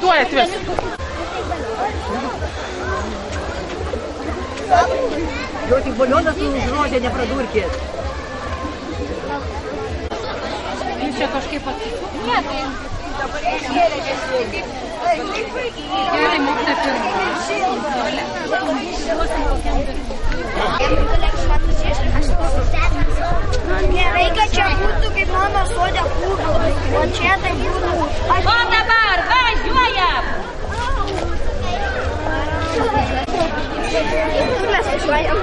Tuoj atves. Jo tik balionas užrodė, nepradurkėt. Jūs čia kažkaip atsisukti? Ne, tai dabar iškėlė tiesiog. Gerai, mokytoja pirma. Gerai, kad čia būtų kaip mano sode kūdų, o čia tai būtų. O dabar važiuojam! Kur mes važiuojam?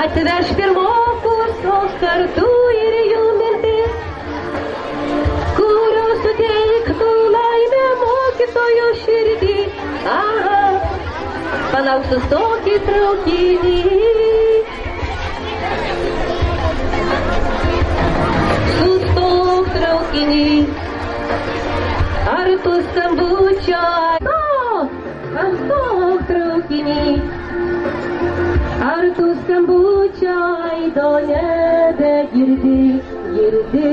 Atveš pirmokus, o kartu ir jų mintis, kurios suteiktų laimę mokytojo širdį. Aha, palauk sustokį traukinį. Sustok traukinį, ar tu skambučio? Sustok traukinį. Ar tu skambučio aido nebegirdi, girdi?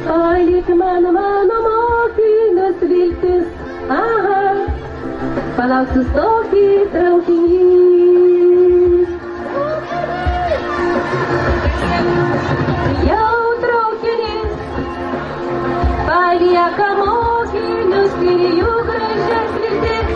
O lyg mano mokinės viltis, aha, palauk sustokį traukinį. Jau traukinys palieka mokinius ir jų gražias viltis.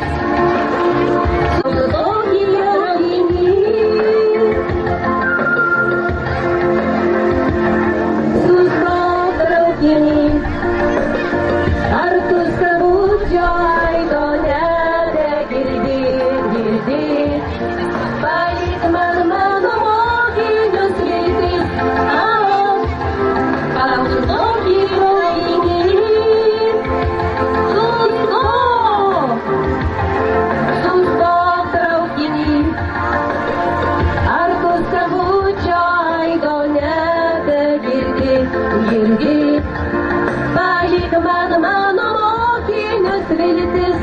Ar tu skambučio aido nebegirdi, girdi? Palik man mano mokinius viltis, palauk sustokį traukinį. Sustok traukinį. Ar tu skambučio aido nebegirdi, girdi? Palik man mano mokinius viltis,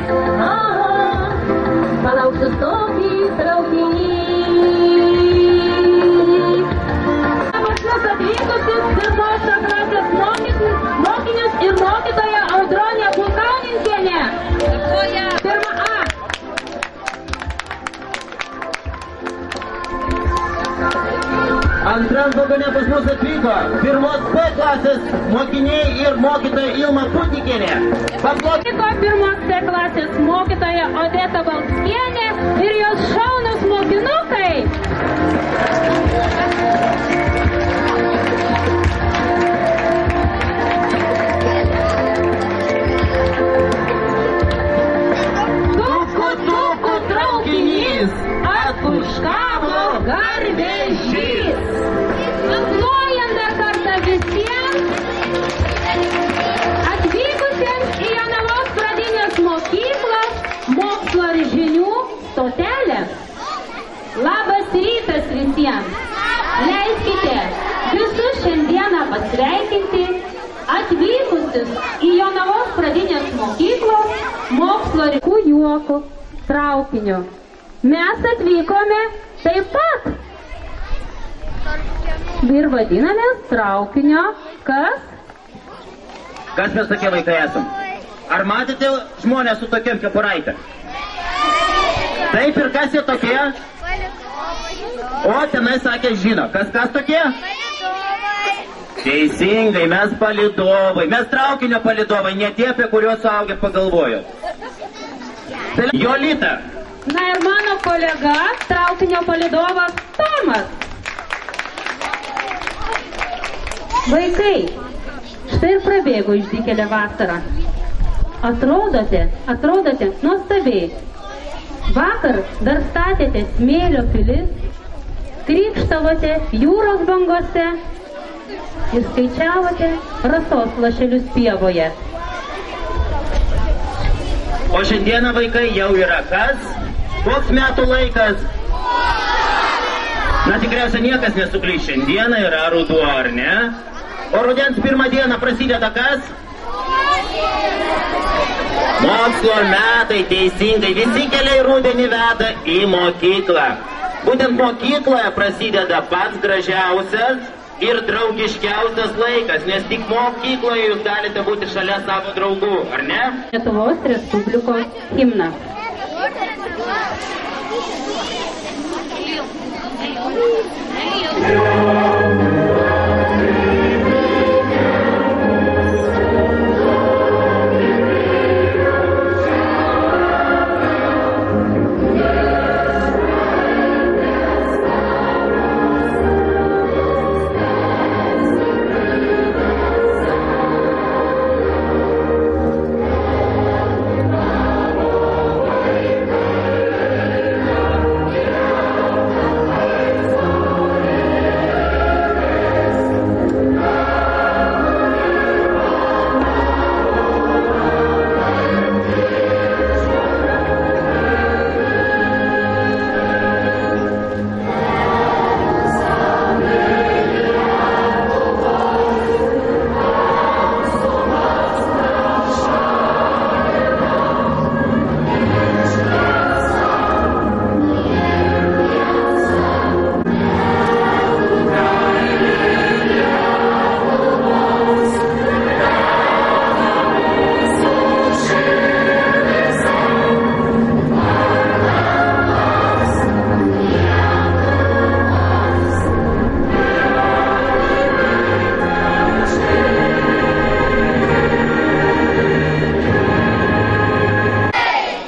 palauk sustokį traukinį. Pas mus atvykusius pirmosios klasės mokinius ir mokytoja Audronė Bulkaninkienė. Pirma A. Antram vagone pas mus atvyko pirmos B klasės mokiniai ir mokytoja Ilma Putnikienė. Atvyko pirmos C klasės mokytoja Odeta Balskienė ir jos šaunūs mokinukai. Tuku traukinys atpurškavo garvežys. Plojam dar kartą visiems atvykusiems į Jonavos pradinės mokyklos mokslo ir žinių stotelę. Labas rytas visiems. Leiskite visus šiandieną pasveikinti atvykusius į Jonavos pradinės mokyklos mokslo ir juoko traukiniu. Mes atvykome taip pat. Ir vadinamės traukinio kas? Kas mes tokie vaikai esam? Ar matėte žmonės su tokiam kepuraitė? Taip, ir kas jie tokie? O, tenai sakė žino. Kas tokie? Teisingai, mes palydovai. Mes traukinio palydovai, ne tie, apie kuriuos suaugę pagalvojo. Jolita. Na ir mano kolega, traukinio palydovas Tomas. Vaikai, štai ir prabėgo išdykėlė vasara. Atrodote nuostabiai. Vakar dar statėte smėlio pilis, krykštavote jūros bangose ir skaičiavote rasos lašelius pievoje. O šiandieną vaikai jau yra kas? Koks metų laikas? Na tikriausiai niekas nesuklys. Šiandieną yra ruduo, ar ne? O rudens pirmą dieną prasideda kas? Mokslo metai, teisingai. Visi keliai rudenį veda į mokyklą. Būtent mokykloje prasideda pats gražiausias ir draugiškiausias laikas, nes tik mokykloje jūs galite būti šalia savo draugų, ar ne? Lietuvos Respublikos himnas.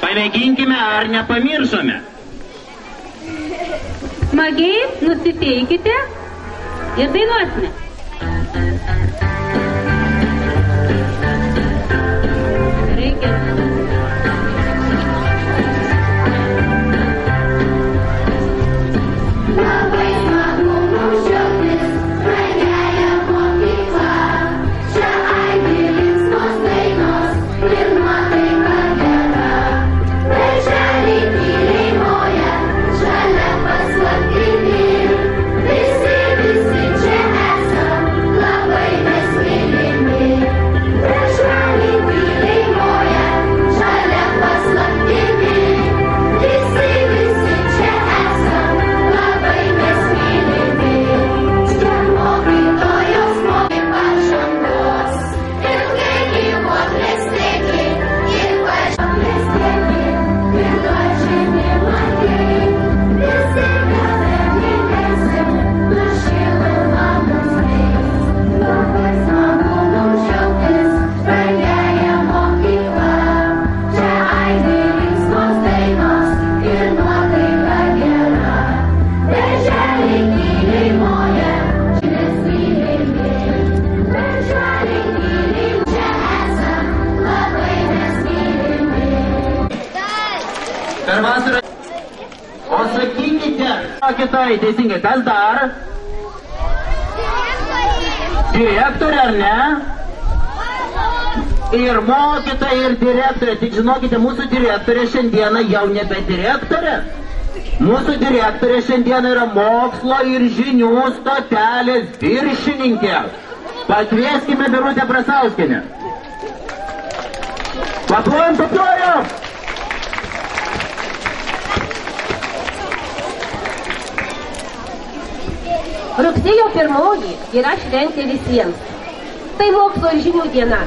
Pamėginkime, ar nepamiršome? Smagiai nusiteikite ir dainuosime. Reikia. Labai smagu mums džiaugtis brangiąja mokykla. Čia aidi linksmos dainos ir nuotaika gera. Daržely tyliai moja žalia paslaptimi. Visi čia esam labai mes mylimi. Daržely tyliai moja žalia paslaptimi. Visi čia esam labai mes mylimi. Čia mokytojos mokė pažangos. Ilgai gyvo klestėki ir pažangėstėki. Ir duočiami matei. Visi gavelėsim, nušilumą mums teiks. Labai smagu mums džiaugtis brangiąja mokykla. Čia aidi linksmos dainos ir nuotaika gera. Daržely tyliai moja, mes mylimi. Daržely tyliai čia esam, labai mes mylimi. Per vasarą. O sakykite, mokytojai, teisingai, kas dar? Direktorė, ar ne? Ir mokytojai, ir direktorė. Tik žinokite, mūsų direktorė šiandieną jau nebe direktorė. Mūsų direktorė šiandieną yra mokslo ir žinių stotelės viršininkė. Pakvieskime Birutę Brasauskienę. Paplojam. Rugsėjo 1 yra šventė visiems. Tai mokslo ir žinių diena.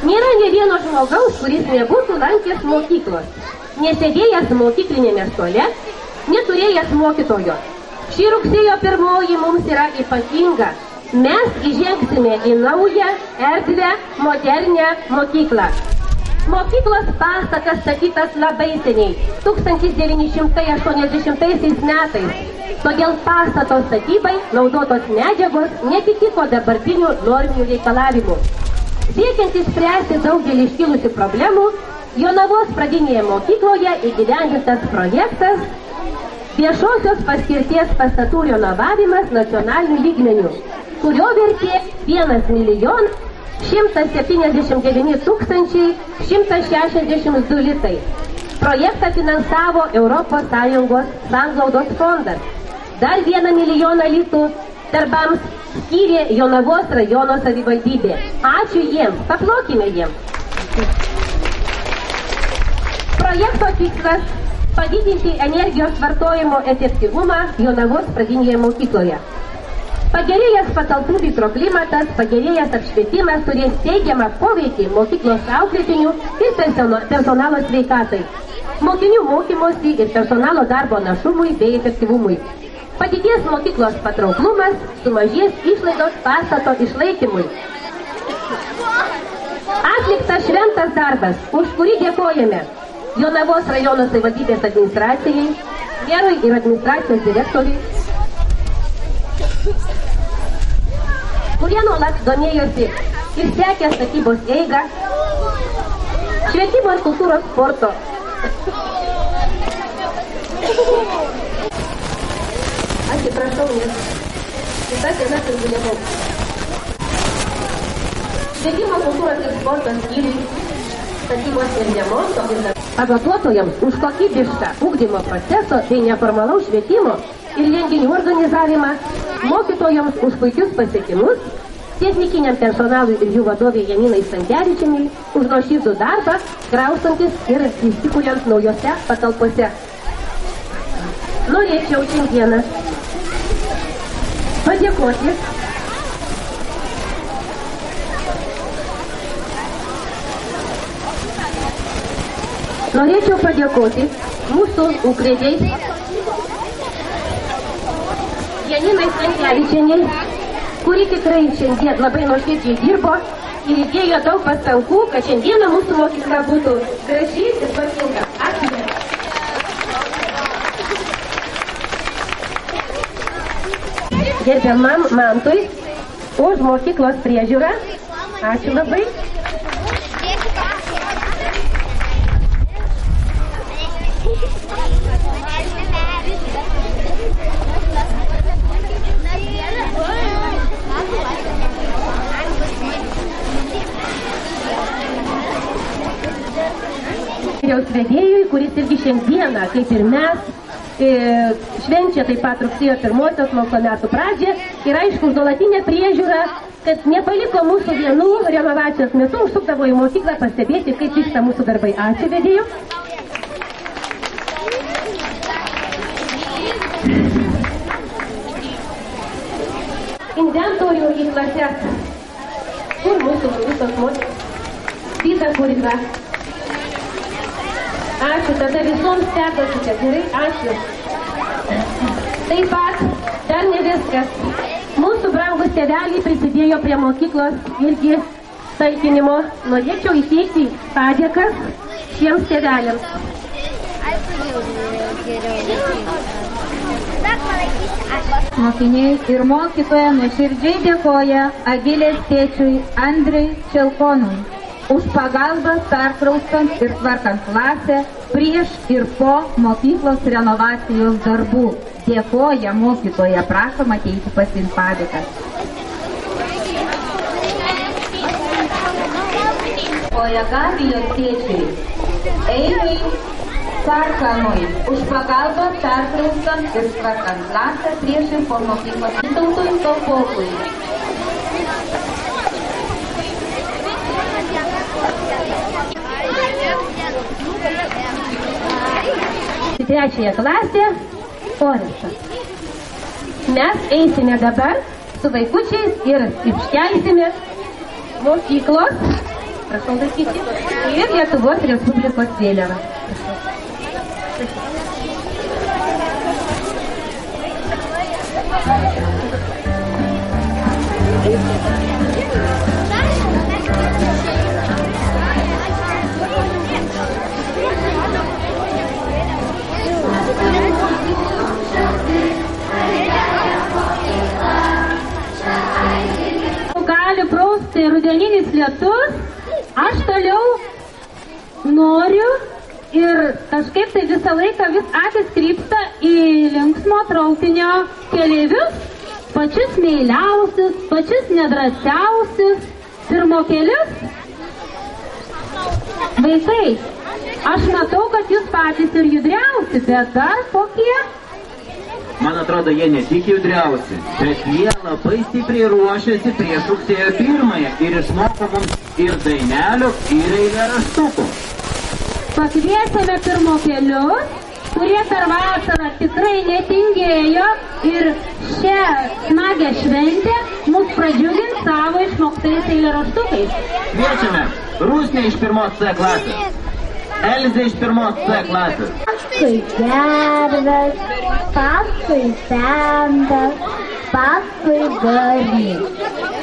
Nėra nė vieno žmogaus, kuris nebūtų lankęs mokyklos, nesėdėjęs mokyklinėme stole, neturėjęs mokytojo. Šį rugsėjo 1 mums yra ypatinga. Mes įžengsime į naują, erdvę, modernę mokyklą. Mokyklos pastatas statytas labai seniai, 1980 metais. Todėl pastato statybai naudotos medžiagos netitiko dabartinių norminių reikalavimų. Siekiant išspręsti daugelį iškilusių problemų, Jonavos pradinėje mokykloje įgyvendintas projektas viešosios paskirties pastatų renovavimas nacionaliniu lygmeniu, kurio vertė 1,079,162 litai. Projektą finansavo Europos Sąjungos sanglaudos fondas. Dar 1 milijoną litų darbams skyrė Jonavos rajono savivaldybė. Ačiū jiems, paplokime jiems. Projekto tikslas – padidinti energijos vartojimo efektyvumą Jonavos pradinėje mokykloje. Pagerėjęs patalpų mikroklimatas, pagerėjęs apšvietimas turės teigiamą poveikį mokyklos auklėtinių ir personalo sveikatai, mokinių mokymosi ir personalo darbo našumui bei efektyvumui. Padidės mokyklos patrauklumas, sumažės išlaidos pastato išlaikymui. Atliktas šventas darbas, už kurį dėkojame Jonavos rajono savivaldybės administracijai, merui ir administracijos direktoriui, kurie nuolat domėjosi ir sekė statybos eigą, švietimo ir kultūros sporto. Atsiprašau, nes kitas dienas išguliavau. Švietimo, kultūros ir sporto skyriui, statybos ir remonto pavaduotojams už kokybišką ugdymo proceso bei neformalaus švietimo ir renginių organizavimą, mokytojams už puikius pasiekimus, technikiniam personalui ir jų vadovai Janinai Stankevičienei už nuoširdų darbą, kraustantis ir įsikuriant naujose patalpose. Norėčiau šiandieną padėkoti mūsų ūkvedžiai Janinai Stankevičienei, kuri tikrai šiandien labai nuoširdžiai dirbo ir įdėjo daug pastangų, kad šiandieną mūsų mokykla būtų graži ir tvarkinga. Ačiū. Gerbiamam Mantui už mokyklos priežiūrą. Ačiū labai. Vedėjui, kuris irgi šiandieną, kaip ir mes, švenčia taip pat rugsėjo 1 mokslo metų pradžią ir aišku, už nuolatinę priežiūrą, kad nepaliko mūsų vienų renovacijos metu, užsukdavo į mokyklą pastebėti, kaip vyksta mūsų darbai. Ačiū vedėjų. Inventorių į klases. Kur mūsų visos moteris? Vita, kur yra? Ačiū, tada visoms perduosite. Gerai, ačiū. Taip pat, dar ne viskas. Mūsų brangus tėveliai prisidėjo prie mokyklos irgi talkinimo. Norėčiau įteikti padėkas šiems tėveliams. Mokiniai ir mokytoja nuoširdžiai dėkoja Agilės tėčiui Andriui Čelkonui už pagalbą perkraustant ir tvarkant klasę prieš ir po mokyklos renovacijos darbų. Dėkoja mokytoja, prašom ateiti pasiimti padėkas. Dėkoja Gabijos tėčiui Einiui Sarkanui už pagalbą perkraustant ir tvarkant klasę prieš ir po mokyklos. Vytautui Topokui. Trečiąją klasę Oresas. Mes eisime dabar su vaikučiais ir iškelsime mokyklos, prašau laikyti, ir Lietuvos Respublikos vėliavą. Gali prausti rudeninis lietus, aš toliau noriu ir kažkaip tai visą laiką vis akis krypsta į linksmo traukinio keleivius, pačius meiliausius, pačius nedrasiausius pirmokelius. Vaikai, aš matau, kad jūs patys ir judriausi, bet dar kokie? Man atrodo, jie ne tik judriausi, bet jie labai stipriai ruošiasi prieš rugsėjo 1 ir išmoko mums ir dainelių, ir eilėraštukų. Pakviesime pirmokelius, kurie per vasarą tikrai netingėjo ir šią smagę šventę mus pradžiugins savo išmoktais eilėraštukais. Kviečiame Rusnę iš 1 C klasės, Elzę iš 1 C klasės. Paskui gerves, paskui sendas, paskui garys.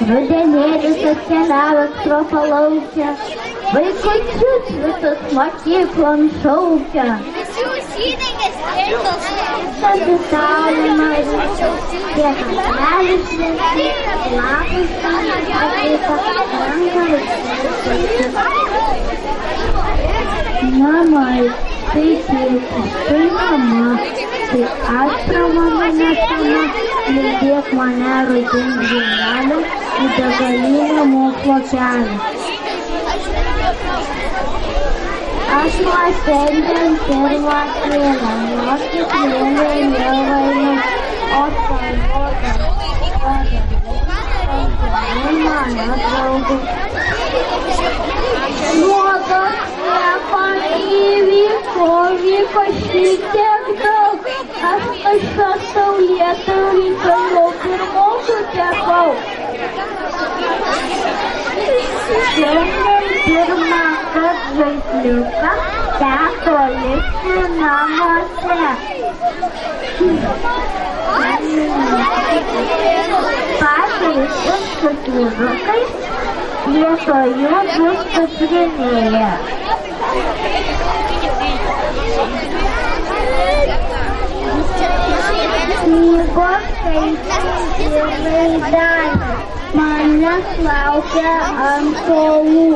Rudenėlis atkeliavęs pro palaukę, vaikučius visus mokyklon šaukia. Visi užsidengė skirtos. Savisaulė norėčiau, kiek akmelis šviesi, lapus ateita, Mamai, tai tėtis, tai mama, tai aš pramoga nesama, lydėk mane rudens dienelę į begalinę mokslo kelią. Aš nuo šiandien pirmą kėlę, mokyklėlė nevainu, o spalvota, mano draugų. Nuogas nepavyko, vyko šitiek daug, aš šią saulėtą rytą jau pirmokų tekau. Šiandien pirmą kad žaisliuką teko likti namuose. Pataris ir su slidukais vietoj jų bus suprinėję. Knygos skaičiai ir laideliai manęs laukia ant suolų.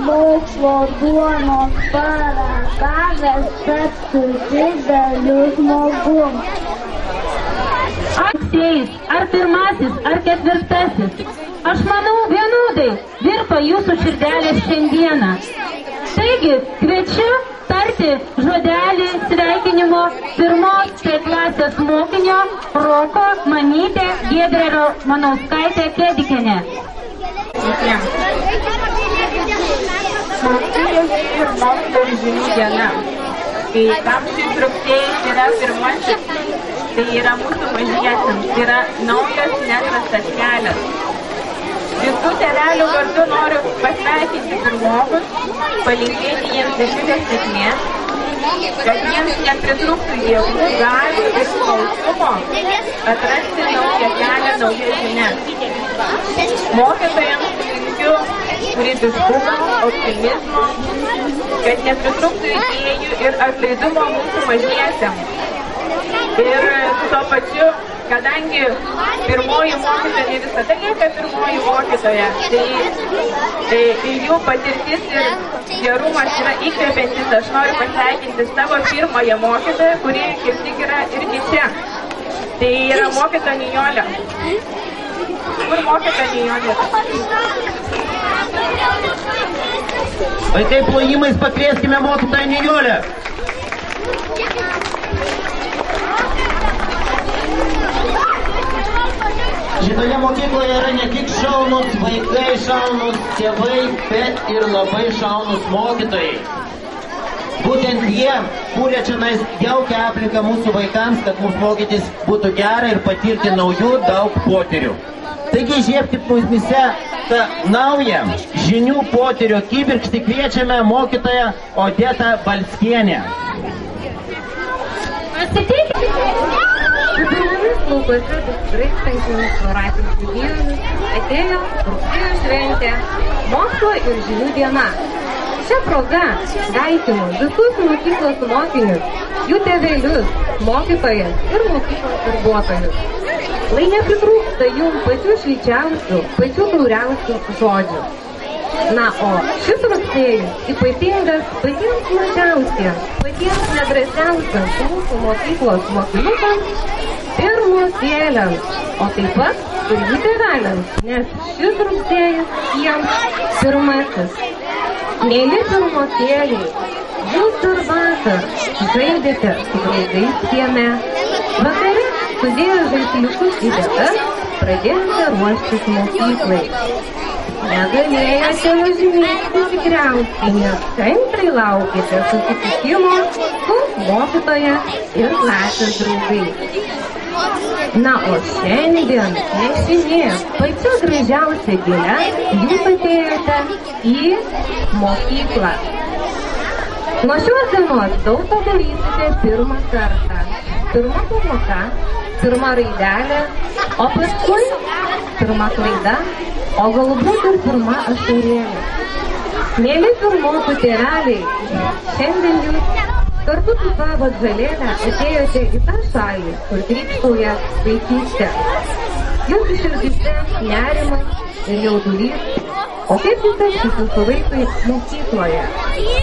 Mokslo duonos paragavęs tapsiu dideliu žmogum. Ar pirmasis, ar ketvirtasis, aš manau vienodai virpa jūsų širdelės šiandieną. Taigi, kviečiu tarti žodelį sveikinimo 1 C klasės mokinio Roko mamytė Giedrė Romanauskaitė Kedikienė. Rugsėjo 1 daržinių diena. Kai tam šis rugsėjas yra pirmasis, tai yra mūsų mažiesiems, tai yra naujas neatrastas kelias. Visų tėvelių vardu noriu pasveikinti pirmokus, palinkėti jiems didžiulės sėkmės, kad jiems nepritrūktų jėgų, galių ir smalsumo atrasti naują kelią, naujas žinias. Mokytojams linkiu kūrybiškumo, optimizmo, kad nepritrūktų idėjų ir atlaidumo mūsų mažiesiems. Ir tuo pačiu, kadangi pirmoji mokytoja ne visada lieka pirmoji mokytoja, tai jų patirtis ir gerumas yra įkvepiantis. Aš noriu pasveikinti savo pirmąją mokytoją, kuri kaip tik yra irgi čia. Tai yra mokytoja Nijolė. Kur mokytoja Nijolė? Vaikai, plojimais pakvieskime mokytoją Nijolę. Šitoje mokykloje yra ne tik šaunus vaikai, šaunus tėvai, bet ir labai šaunus mokytojai. Būtent jie kūrė čia jaukią aplinką mūsų vaikams, kad mums mokytis būtų gera ir patirti naujų daug potyrių. Taigi žiebti pusmise tą naują žinių potyrio kibirkštį kviečiame mokytoją Odetą Balskienę. Laukose besidraikstančiomis floratinius judėjimus atėjo rugsėjo šventė, mokslo ir žinių diena. Šią progą sveikinu visus mokyklos mokinius, jų tėvelius, mokytojas ir mokyklos darbuotojus. Lai nepritrūksta jums pačių šilčiausių, pačių tauriausių žodžių. Na, o šis rugsėjis ypatingas patiems mažiausiems, patiems nedrąsiausiams mūsų mokyklos mokinukams pirmosieliams, o taip pat ir jų tėveliams, nes šis rugsėjis jiems pirmasis. Mėly pirmokėliai, jūs ir vakar žaidėte su draugais kieme. Vakare sudėję žaisliukus į vietas, pradėjote ruoštis mokyklai. Negalėjote užmigti tikriausiai, nes kantriai laukėte susitikimo su mokytoja ir klasės draugais. Na, o šiandien, nešinė, pačia gražiausia diena, jūs atėjote į mokyklą. Nuo šios dienos daug padarysite pirmą kartą. Pirma pamoka, pirma raidelė, o paskui pirma klaida, o galbūt ir pirma ašarėlė. Mėly pirmokų tėveliai, šiandien jūs kartu su savo atžalėle atėjote į tą šalį, kur krykštauja vaikystė. Jūsų širdyse nerimas ir jaudulys, o kaip jūs elgsitės su vaikais mokykloje?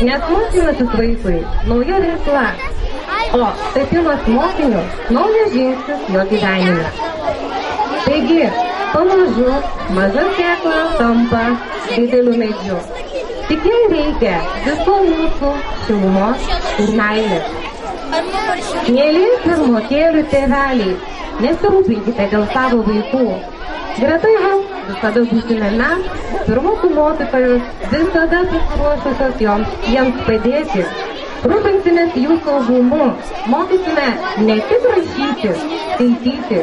Nes mokymasis vaikui nauja veikla, o tapimas mokiniu naujas žingsnis jo gyvenime. Taigi, pamažu maža sėkla tampa dideliu medžiu. Tik jai reikia visų mūsų šilumos ir meilės. Mėly pirmokėlių tėveliai, nesirūpinkite dėl savo vaikų. Greta jų visada būsime mes, pirmokų mokytojus, visada pasiruošusios jiems padėti. Rūpinsimės jų saugumu, mokysime ne tik rašyti, skaityti,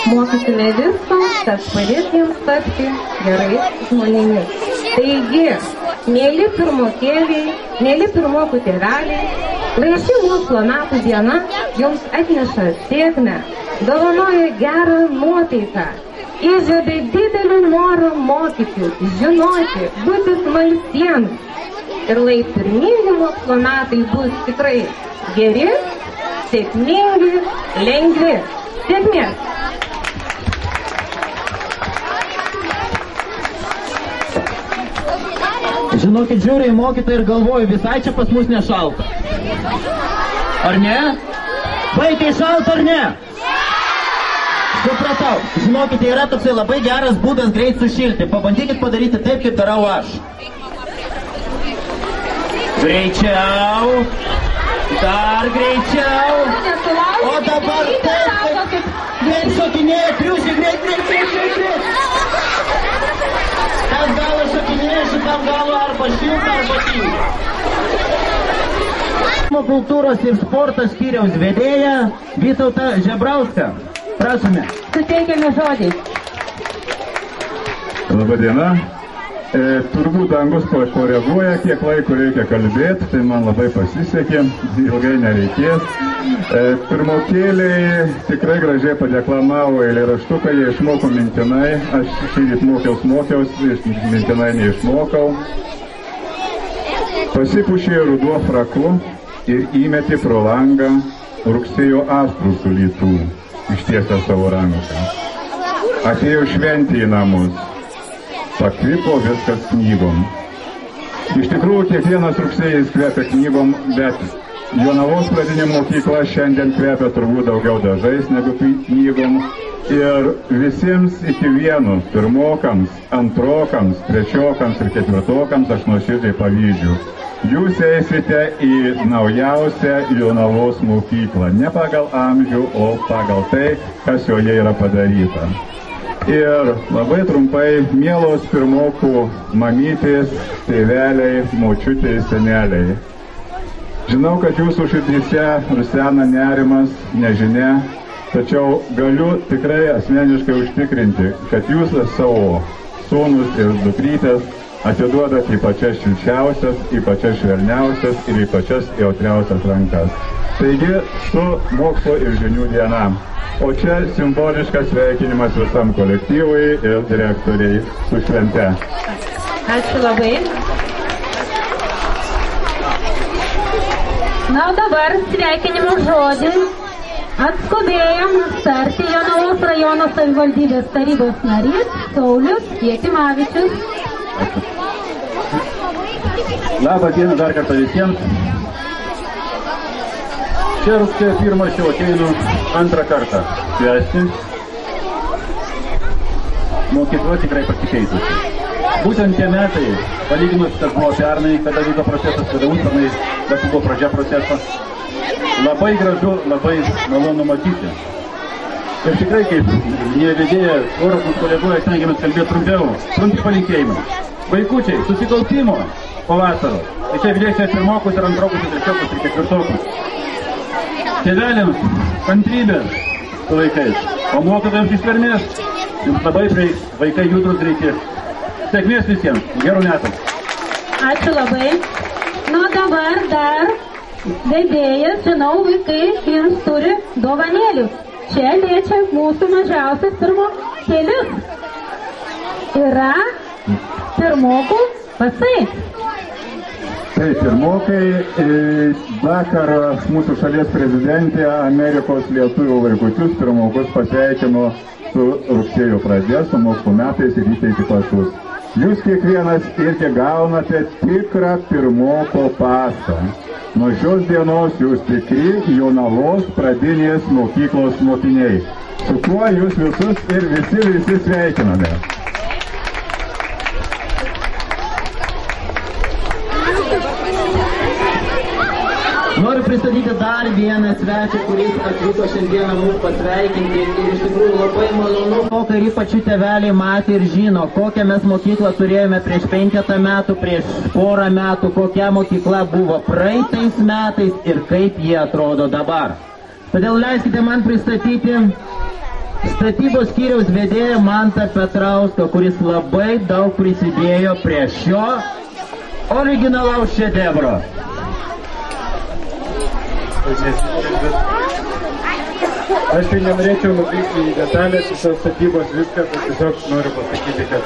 mokysime visko, kas padės jiems tapti gerais žmonėmis. Taigi, mėly pirmokėliai, mėly pirmokų tėveliai, lai ši mokslo metų diena jums atneša sėkmę, dovanoja gerą nuotaiką, įžiebia didelį norą mokyti, žinoti, būti smalsiems. Ir lai pirmieji mokslo metai bus tikrai geri, sėkmingi, lengvi. Sėkmės! Žinokit, žiūriu į mokytoją ir galvoju, visai čia pas mus nešalta. Ar ne? Vaikai šalta ar ne? Supratau. Žinokite, yra toksai labai geras būdas greit sušilti. Pabandykit padaryti taip, kaip darau aš. Greičiau. Dar greičiau. O dabar taip. Greit šokinėja, triušiai, greit. Tas galo šokinėja, šitam galo arba šilta, arba šilta. Kultūros ir sporto skyriaus vedėja Vytautą Žebrauską. Prašome. Suteikiame žodį. Labadiena. Turbūt dangus pakoreguoja, kiek laiko reikia kalbėti, tai man labai pasisekė, ilgai nereikės. Pirmokėliai tikrai gražiai padeklamavo eilėraštuką, jie išmoko mintinai, aš šįryt mokiausi, mintinai neišmokau. Pasipušė ruduo fraku ir įmetė pro langą rugsėjo astrų su lytų, ištiesę savo ranką. Atėjo šventė į namus. Pakvipo viskas knygom. Iš tikrųjų, kiekvienas rugsėjais kvepia knygom, bet Jonavos pradinė mokykla šiandien kvepia turbūt daugiau dažais negu knygom. Ir visiems iki vieno, pirmokams, antrokams, trečiokams ir ketvirtokams aš nuoširdžiai pavydžiu. Jūs eisite į naujausią Jonavos mokyklą. Ne pagal amžių, o pagal tai, kas joje yra padaryta. Ir labai trumpai, mielos pirmokų mamytės, tėveliai, močiutės, seneliai. Žinau, kad jūsų širdyse rusena nerimas, nežinia, tačiau galiu tikrai asmeniškai užtikrinti, kad jūs savo sūnus ir dukrytės atiduodat į pačias šilčiausias, į pačias švelniausias ir į pačias jautriausias rankas. Taigi, su mokslo ir žinių diena. O čia simboliškas sveikinimas visam kolektyvui ir direktoriai su švente. Ačiū labai. Na, o dabar sveikinimo žodį atskubėjom starti Jonavos rajono savivaldybės tarybos narys Saulius Jėkimavičius. Labą dieną dar kartą visiems. Čia rugsėjo 1 jau ateinu antrą kartą švęsti. Mokykla tikrai pasikeitusi. Būtent tie metai, palyginus, kas buvo pernai, kada vyko procesas, kada užpernai, bet buvo pradžia proceso, labai gražu, labai malonu matyti. Ir tikrai, kaip nevedėja, oras mūsų koleguoja, stengiamės kalbėti trumpiau, trumpi palinkėjimai. Vaikučiai, susikaupimo po vasaros. Tai čia vidėsime pirmokus ir antrokus, ir trečiokus, ir ketvirtokus. Tėveliams kantrybės su vaikais, o mokytojams ištvermės. Jums labai reikia, vaikai judrus reikia. Sėkmės visiems, gerų metų. Ačiū labai. Na, dabar dar vedėjas, žinau, vaikai jums turi dovanėlių. Čia liečia mūsų mažiausias pirmo kelius. Yra pirmokų pasai. Taip, pirmokai, vakar mūsų šalies prezidentė Amerikos lietuvių vaikučius pirmokus pasveikino su rugsėjo pradžia, su mokslo metais ir įteikė pasus. Jūs kiekvienas irgi gaunate tikrą pirmoko pasą. Nuo šios dienos jūs tikri Jonavos pradinės mokyklos mokiniai. Su kuo jūs visus ir visi sveikiname. Noriu pristatyti dar vieną svečią, kuris atvyko šiandieną mūsų pasveikinti. Ir iš tikrųjų labai malonu, kokią ir ypač tėveliai matė ir žino, kokią mes mokyklą turėjome prieš 5 metų, prieš porą metų, kokia mokykla buvo praeitais metais ir kaip jie atrodo dabar. Todėl leiskite man pristatyti statybos skyriaus vedėją Mantą Petrauską, kuris labai daug prisidėjo prie šio originalaus šedevro. Aš tai nenorėčiau nukrypti į detalės šios statybos viską, aš tiesiog noriu pasakyti, kad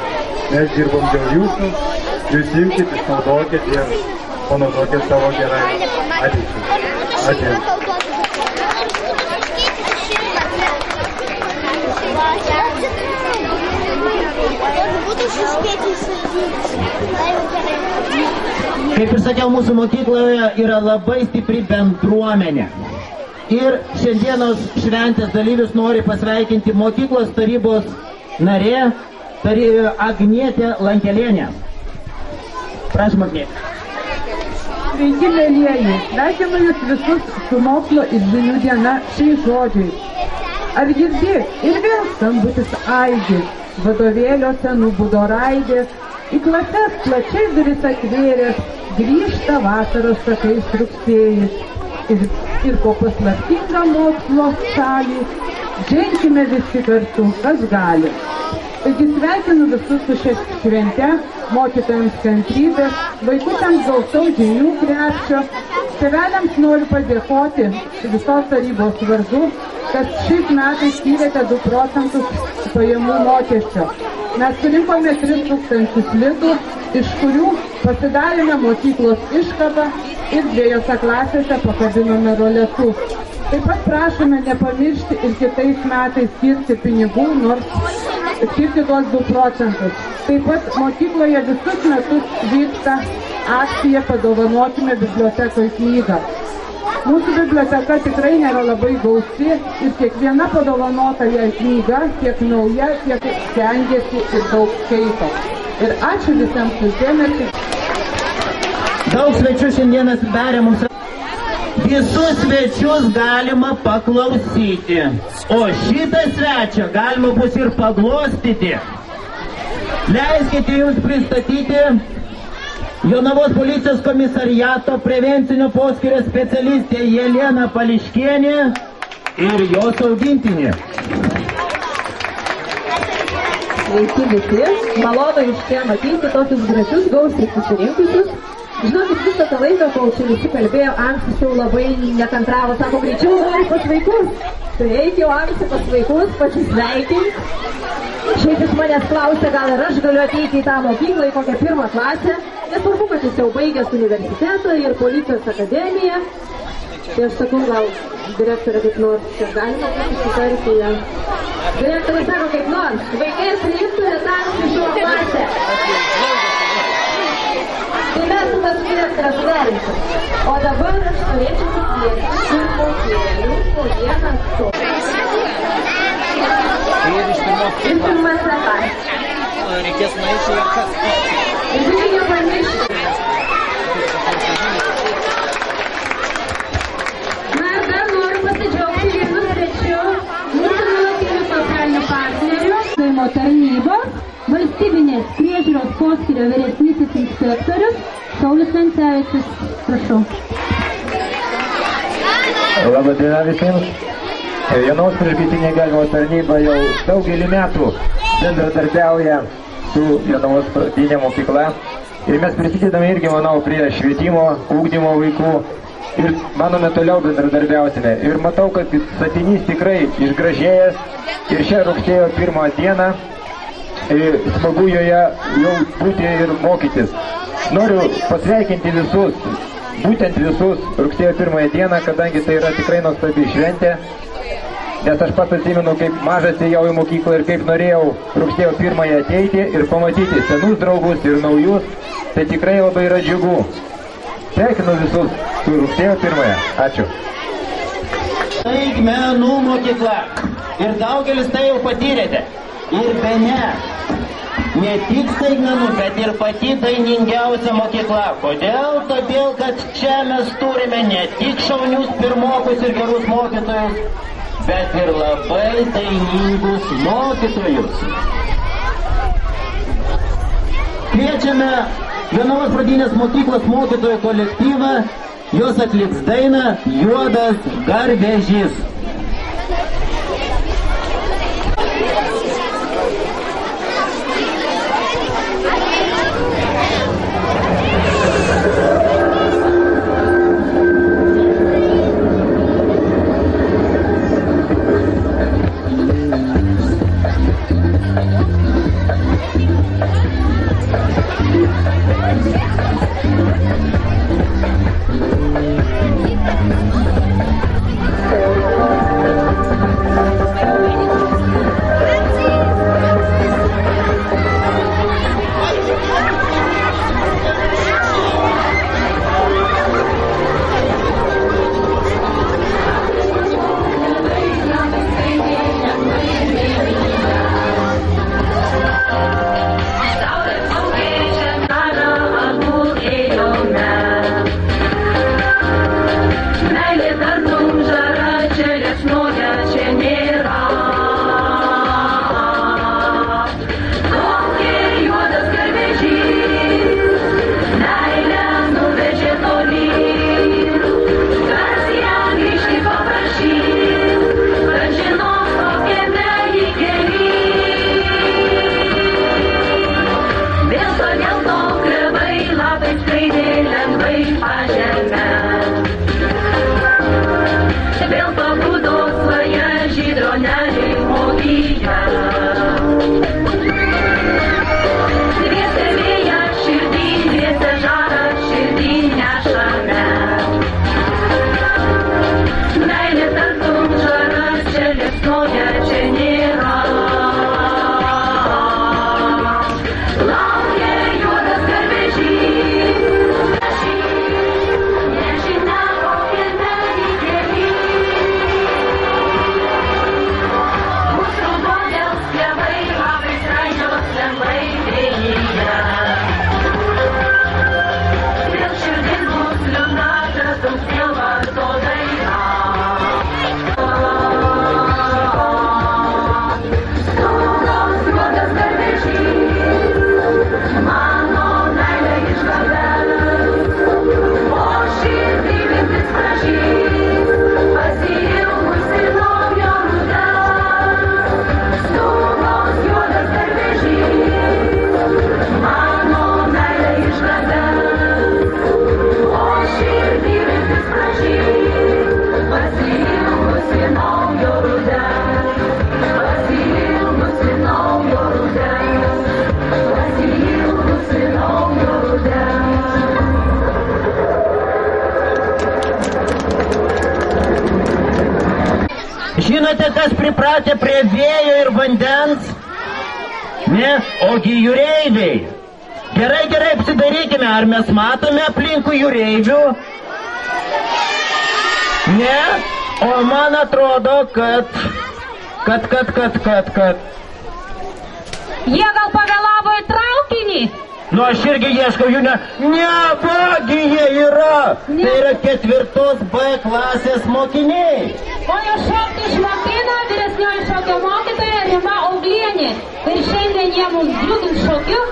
mes dirbom dėl jūsų, jūs imkite, išnaudokit ir panaudokit savo gerai ateičiai. Ačiū. Kaip ir sakiau, mūsų mokykloje yra labai stipri bendruomenė. Ir šiandienos šventės dalyvius nori pasveikinti mokyklos tarybos narė Agnietė Lankelienė. Prašom, Agnietė. Sveiki, mėlieji. Sveikinu jūs visus su mokslo ir žinių diena šiais žodžiais. Ar girdi? Ir vėl skambutis aidi. Vadovėliuose nubudo raidės. Į klases plačiai duris atvėrės, grįžta vasaros takais rugsėjis. Ir po paslaptingą mokslo šalį ženkime visi kartu, kas gali. Taigi sveikinu visus su šia švente, mokytojams kantrybės, vaikutams gausaus žinių krepšio. Tėveliams noriu padėkoti visos tarybos vardu, kad šiais metais skyrėte 2 procentus pajamų mokesčio. Mes surinkome 3000 litų, iš kurių pasidarėme mokyklos iškabą ir 2 klasėse pakabinome roletus. Taip pat prašome nepamiršti ir kitais metais skirti pinigų, nors skirti tuos 2 procentus. Taip pat mokykloje visus metus vyksta akcija Padovanokime bibliotekoje knygą. Mūsų biblioteka tikrai nėra labai gausi ir kiekviena padovanota jai knyga, tiek nauja, tiek stengiasi ir daug skaito. Ir ačiū visiems už dėmesį. Daug svečių šiandieną darė mums. Visus svečius galima paklausyti, o šitą svečią galima bus ir paglostyti. Leiskite jums pristatyti Jonavos policijos komisariato prevencinio poskyrio specialistė Jelena Pališkienė ir jos augintinė. Sveiki visi, malonu iš čia matyti tokius gražius gausiai susirinkusius. Žinokit, visą tą laiką, kol čia visi kalbėjo, Ansis jau labai nekantravo, sako, greičiau nori pas vaikus. Tai eik jau Ansi pas vaikus, pasisveikink. Šiaip jis manęs klausė, gal ir aš galiu ateiti į tą mokyklą, į kokią 1 klasę. Nesvarbu, kad jis jau baigęs universitetą ir policijos akademiją. Tai aš sakau, gal direktorė kaip nors, čia galima susitarti ją. Direktorė sako kaip nors, vaikai priimtų Ansi į savo klasę. Tai mes su tas direktorė suderinsim. O dabar aš norėčiau pakviesti pirmokėlių po vieną atstovą. Ir pirmas ratas. Reikės nueiti ir kas. Ir reikia nepamiršti. Na ir dar noriu pasidžiaugti vienu svečiu mūsų nuolatinių socialinių partnerių, Seimo tarnybos, valstybinės priežiūros poskyrio vyresnysis inspektorius Saulius Vencevičius. Prašau. Labą dieną visiems. Jonavos priešgaisrinė gelbėjimo tarnyba jau daugelį metų bendradarbiauja su Jonavos pradinė mokykla. Ir mes prisidedame irgi, manau, prie švietimo, ugdymo vaikų. Ir manome toliau bendradarbiausime. Ir matau, kad statinys tikrai išgražėjęs. Ir šią rugsėjo 1 dieną smagu joje jau būti ir mokytis. Noriu pasveikinti visus, būtent visus rugsėjo 1 dieną, kadangi tai yra tikrai nuostabi šventė. Nes aš pats atsimenu, kaip mažas ėjau į mokyklą ir kaip norėjau rugsėjo 1 ateiti ir pamatyti senus draugus ir naujus, tai tikrai labai yra džiugu. Sveikinu visus su rugsėjo 1. Ačiū. Staigmenų mokykla. Ir daugelis tai jau patyrėte. Ir bene, ne tik staigmenų, bet ir pati dainingiausia mokykla. Kodėl? Todėl, kad čia mes turime ne tik šaunius pirmokus ir gerus mokytojus, bet ir labai dainingus mokytojus. Kviečiame Jonavos pradinės mokyklos mokytojų kolektyvą, jos atliks dainą Juodas garvežys. Žinote, kas pripratę prie vėjo ir vandens? Ne, ogi jūreiviai. Gerai, apsidarykime, ar mes matome aplinkui jūreivių? Ne, o man atrodo, kad... Jie gal pavėlavo į traukinį? Nu, aš irgi ieškau jų, ne, vagi jie yra. Tai yra 4 B klasės mokiniai. O jo šokti išmokino vyresnioji šokio mokytoja Rima Auglienė. Ir šiandien jie mus džiugins šokiu.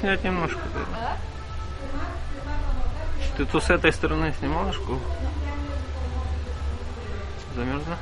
снять немножко. Да. Ты тут с этой стороны снимала школу? Замерзла?